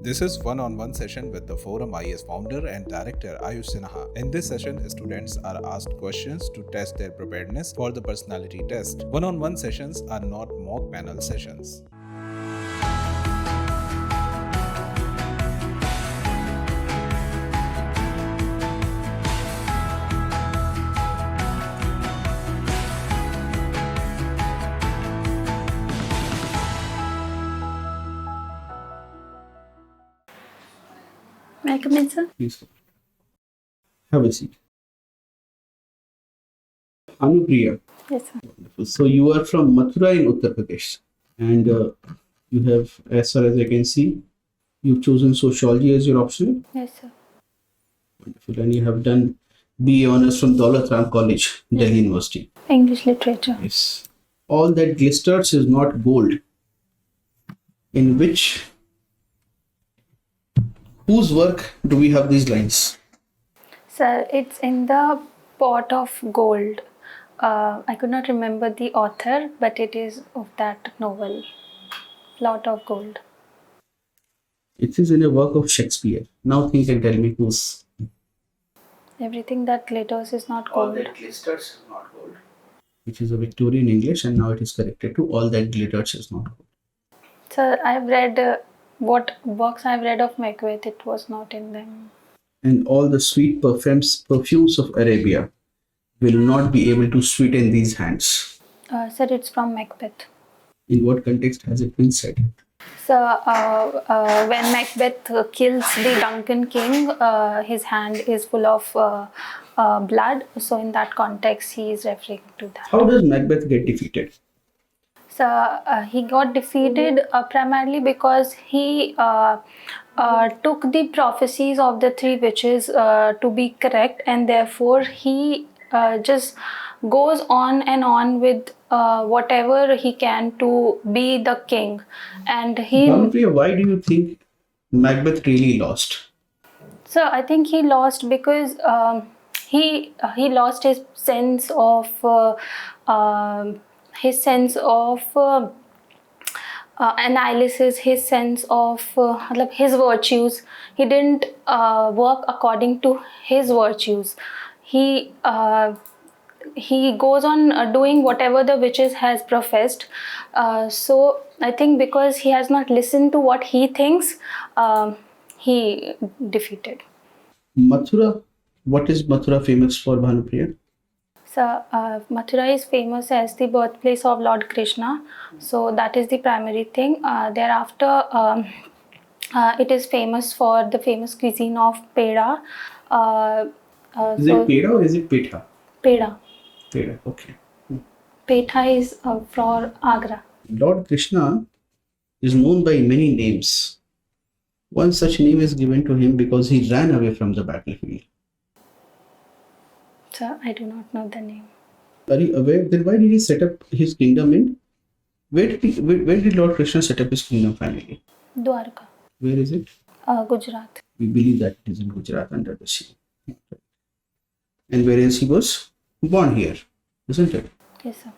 This is one-on-one session with the ForumIAS founder and director Ayush Sinha. In this session, students are asked questions to test their preparedness for the personality test. One-on-one sessions are not mock panel sessions. May I come in, sir? Please have a seat. Bhanupriya. Yes, sir. Wonderful. So you are from Mathura in Uttar Pradesh, and you have, as far as I can see, you've chosen Sociology as your option. Yes, sir. Wonderful. And you have done BA Honours from Daulat Ram College, Delhi University. English literature. Yes. All that glisters is not gold. In whose work do we have these lines? Sir, it's in the pot of gold. I could not remember the author, but it is of that novel, Lot of Gold. It is in a work of Shakespeare. Now think and tell me whose. Everything that glitters is not All gold. that glisters is not gold. Which is a Victorian English, and now it is corrected to all that glitters is not gold. Sir, I've read what books I've read of Macbeth, it was not in them. And all the sweet perfumes of Arabia will not be able to sweeten these hands. Sir, it's from Macbeth. In what context has it been said? So, when Macbeth kills the Duncan king, his hand is full of blood. So, in that context, he is referring to that. How does Macbeth get defeated? So, he got defeated primarily because he took the prophecies of the three witches to be correct, and therefore he just goes on and on with whatever he can to be the king. And he. Bhanupriya, why do you think Macbeth really lost? So I think he lost because he lost his sense of analysis, his sense of his virtues. He didn't work according to his virtues. He goes on doing whatever the witches has professed. So I think because he has not listened to what he thinks, he defeated. Mathura, what is Mathura famous for, Bhanupriya? So, Mathura is famous as the birthplace of Lord Krishna. So, that is the primary thing. Thereafter, it is famous for the famous cuisine of peda. Is it peda or is it petha? Peda. Peda, okay. Petha is for Agra. Lord Krishna is known by many names. One such name is given to him because he ran away from the battlefield. So, I do not know the name. Are you aware? Then why did he set up his kingdom in? Where did Lord Krishna set up his kingdom finally? Dwarka. Where is it? Gujarat. We believe that it is in Gujarat under the sea. And whereas he was born here, isn't it? Yes, sir.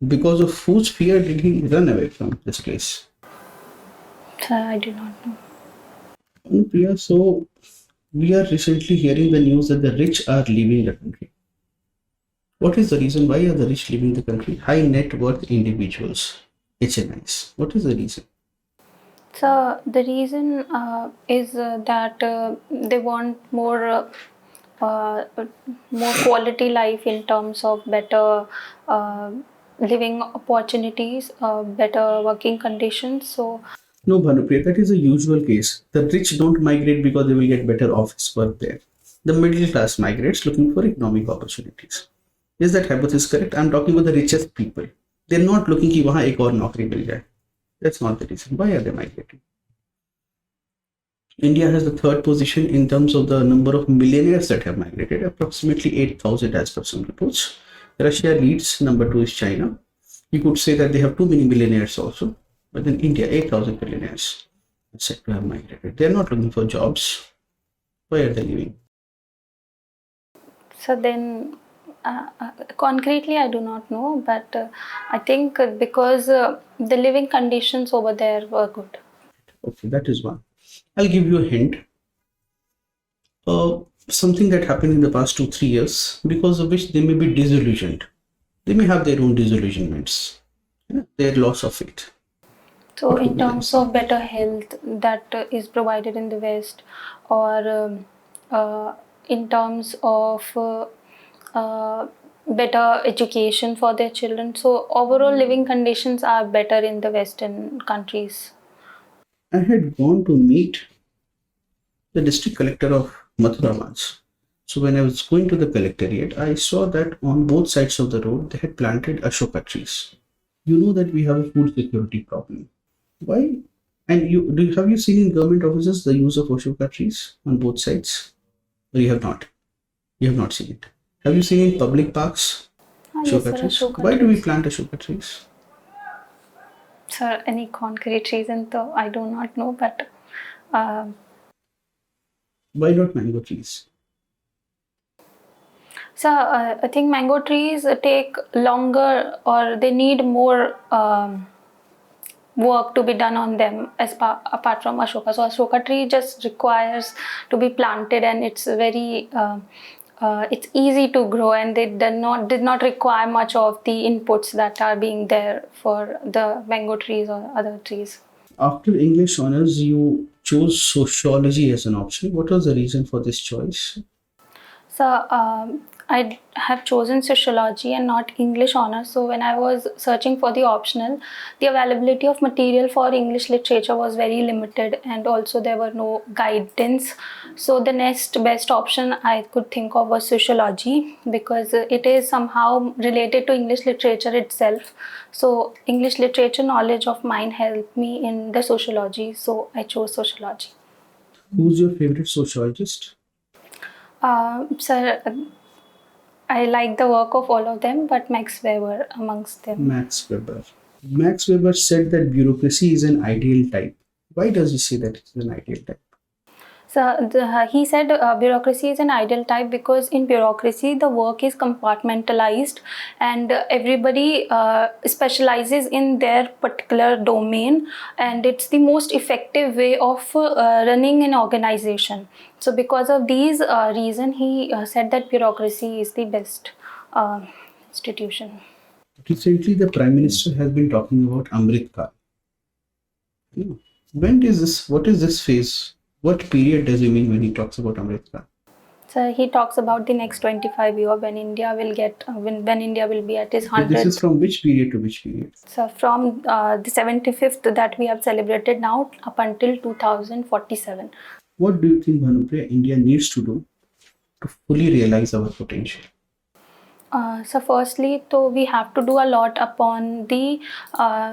Because of whose fear did he run away from this place? So, I do not know. Anupriya, so we are recently hearing the news that the rich are leaving the country. What is the reason? Why are the rich leaving the country? High net worth individuals, HNIs. What is the reason? So the reason is that they want more quality life in terms of better living opportunities, better working conditions. So. No, Bhanupriya, that is a usual case. The rich don't migrate because they will get better office work there. The middle class migrates looking for economic opportunities. Is that hypothesis correct? I'm talking about the richest people. They're not looking कि वहाँ एक और नौकरी मिल जाए. That's not the reason. Why are they migrating? India has the third position in terms of the number of millionaires that have migrated, approximately 8,000 as per some reports. Russia leads, number 2 is China. You could say that they have too many millionaires also. But in India, 8,000 millionaires are said to have migrated. They are not looking for jobs. Why are they leaving? So then, concretely, I do not know, but I think because the living conditions over there were good. Okay, that is one. I'll give you a hint. Something that happened in the past 2-3 years, because of which they may be disillusioned. They may have their own disillusionments, their loss of faith. So, What could in be the terms reason? of better health that is provided in the West, or in terms of better education for their children, so overall living conditions are better in the Western countries. I had gone to meet the district collector of Mathura once. So when I was going to the collectorate, I saw that on both sides of the road they had planted Ashoka trees. You know that we have a food security problem. Why? And have you seen in government offices the use of Ashoka trees on both sides? Or you have not? You have not seen it. Have you seen in public parks Yes, Ashoka sir, trees? Ashoka Why do we trees. plant Ashoka trees? Sir, any concrete reason though I do not know, but uh, Why not mango trees? so I think mango trees take longer, or they need more work to be done on them apart from Ashoka. So Ashoka tree just requires to be planted, and it's very it's easy to grow, and they did not require much of the inputs that are being there for the mango trees or other trees. After English honors, you chose sociology as an option. What was the reason for this choice? So I have chosen sociology and not English honors. So when I was searching for the optional, the availability of material for English literature was very limited, and also there were no guidance. So the next best option I could think of was sociology, because it is somehow related to English literature itself. So English literature knowledge of mine helped me in the sociology. So I chose sociology. Who's your favorite sociologist? Sir, I like the work of all of them, but Max Weber amongst them. Max Weber. Max Weber said that bureaucracy is an ideal type. Why does he say that it's an ideal type? So he said bureaucracy is an ideal type because in bureaucracy the work is compartmentalized, and everybody specializes in their particular domain, and it's the most effective way of running an organization. So because of these reason, he said that bureaucracy is the best institution. Recently, the Prime Minister has been talking about Amrit Kal. When is this? What is this phase? What period does he mean when he talks about Amrit Kal? So he talks about the next 25 years when India will get when India will be at its 100th. This is from which period to which period? So from the 75th that we have celebrated now up until 2047. What do you think, Bhanupriya, India needs to do to fully realize our potential? So firstly, so we have to do a lot upon the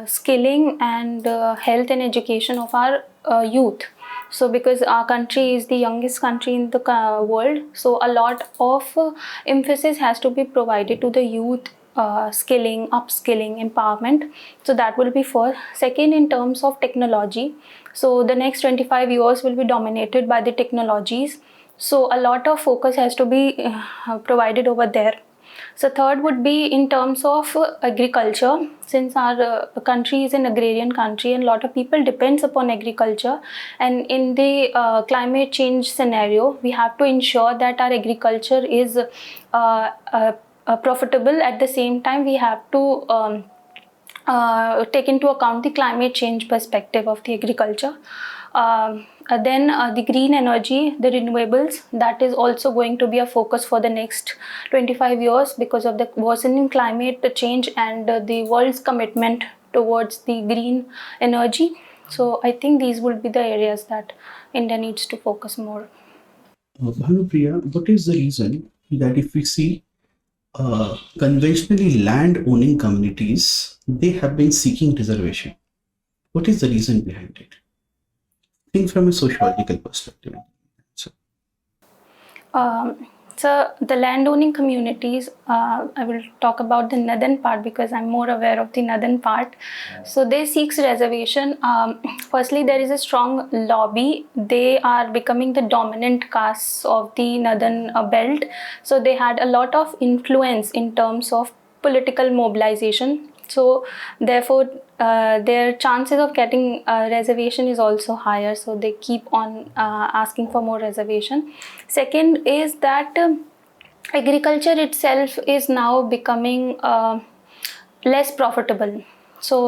skilling and health and education of our youth. So because our country is the youngest country in the world, so a lot of emphasis has to be provided to the youth skilling, upskilling, empowerment. So that will be first. Second, in terms of technology, so the next 25 years will be dominated by the technologies. So a lot of focus has to be provided over there. So third would be in terms of agriculture, since our country is an agrarian country and a lot of people depends upon agriculture, and in the climate change scenario we have to ensure that our agriculture is profitable. At the same time we have to take into account the climate change perspective of the agriculture. Then the green energy, the renewables, that is also going to be a focus for the next 25 years because of the worsening climate change and the world's commitment towards the green energy. So I think these will be the areas that India needs to focus more. Bhanupriya, what is the reason that if we see conventionally land owning communities, they have been seeking reservation? What is the reason behind it? Think from a sociological perspective. So the landowning communities, I will talk about the northern part because I'm more aware of the northern part. So they seek reservation. Firstly, there is a strong lobby. They are becoming the dominant castes of the northern belt. So they had a lot of influence in terms of political mobilization. So therefore, their chances of getting a reservation is also higher. So they keep on asking for more reservation. Second is that agriculture itself is now becoming less profitable. So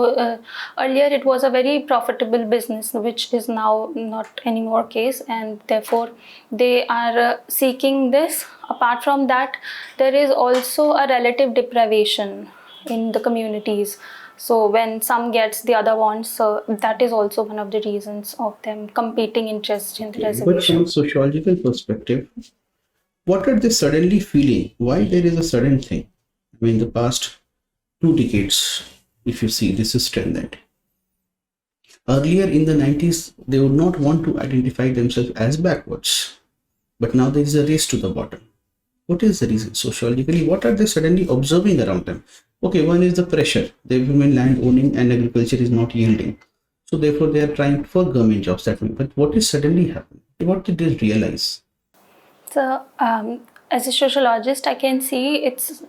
earlier it was a very profitable business, which is now not anymore case, and therefore they are seeking this. Apart from that, there is also a relative deprivation in the communities. So when some gets, the other wants. So that is also one of the reasons of them competing interest in the But reservation. from a sociological perspective, what are they suddenly feeling? Why there is a sudden thing? I mean, the past 2 decades, if you see, this is trend. Earlier in the 90s, they would not want to identify themselves as backwards. But now there is a race to the bottom. What is the reason? Sociologically, what are they suddenly observing around them? Okay, one is the pressure. The women land owning and agriculture is not yielding. So therefore, they are trying for government jobs that way. But what is suddenly happening? What did they realize? So, as a sociologist, I can see it's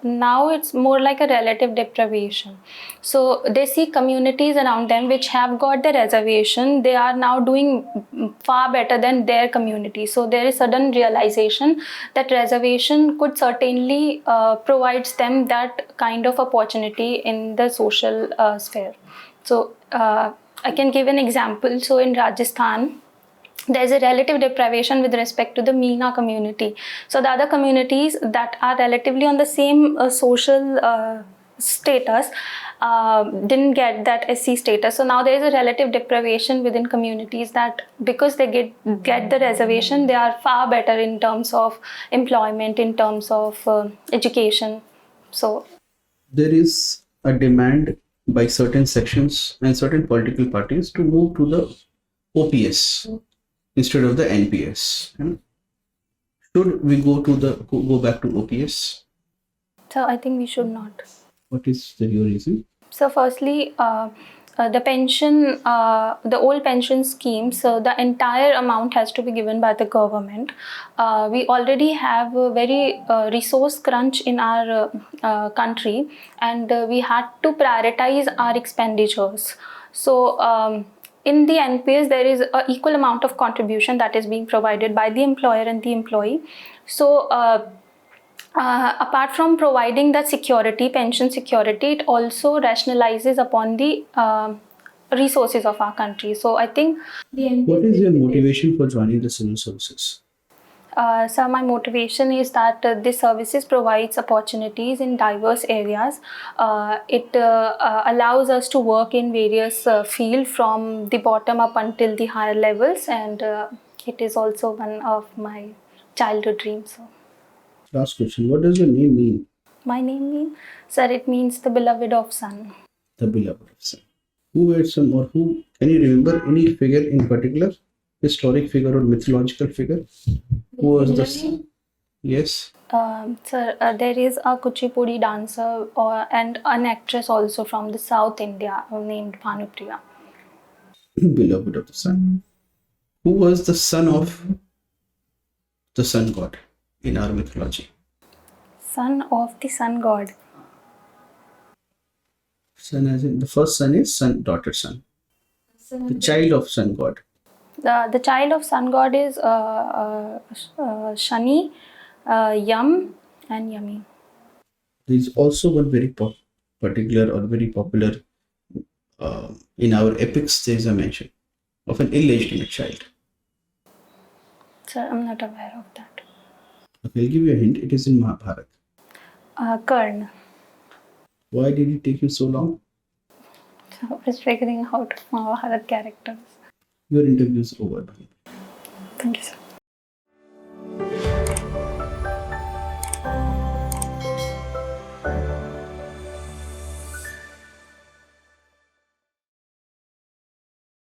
now it's more like a relative deprivation. So they see communities around them which have got the reservation. They are now doing far better than their community. So there is sudden realization that reservation could certainly provides them that kind of opportunity in the social sphere. So I can give an example. So in Rajasthan, there's a relative deprivation with respect to the Meena community. So the other communities that are relatively on the same social status didn't get that SC status. So now there is a relative deprivation within communities that because they get the reservation, they are far better in terms of employment, in terms of education. So there is a demand by certain sections and certain political parties to move to the OPS instead of the NPS. Should we go back to OPS? So I think we should not. What is your reason? So firstly, the pension, the old pension scheme, so the entire amount has to be given by the government. We already have a very resource crunch in our country, and we had to prioritize our expenditures. So in the NPS, there is an equal amount of contribution that is being provided by the employer and the employee. So apart from providing that security, pension security, it also rationalizes upon the resources of our country. So I think what is your motivation for joining the civil services? So my motivation is that this services provides opportunities in diverse areas. It allows us to work in various fields from the bottom up until the higher levels, and it is also one of my childhood dreams. So. Last question, what does your name mean? My name means, sir, it means the beloved of sun. The beloved of sun. Who were some, or who, can you remember any figure in particular? Historic figure or mythological figure? Who was the? Yes. Sir, there is a Kuchipudi dancer and an actress also from the South India named Bhanupriya. Beloved of the sun. Who was the son of the sun god in our mythology? Son of the sun god. Son as in the first son is son, daughter, son. The child of sun god. The child of sun god is Shani, Yam, and Yami. There is also one very particular or very popular in our epics. There is a mention of an illegitimate child. Sir, I'm not aware of that. Okay, I'll give you a hint. It is in Mahabharata. Karn. Why did it take you so long? So I was figuring out Mahabharata characters. Your interview is over. Thank you, sir.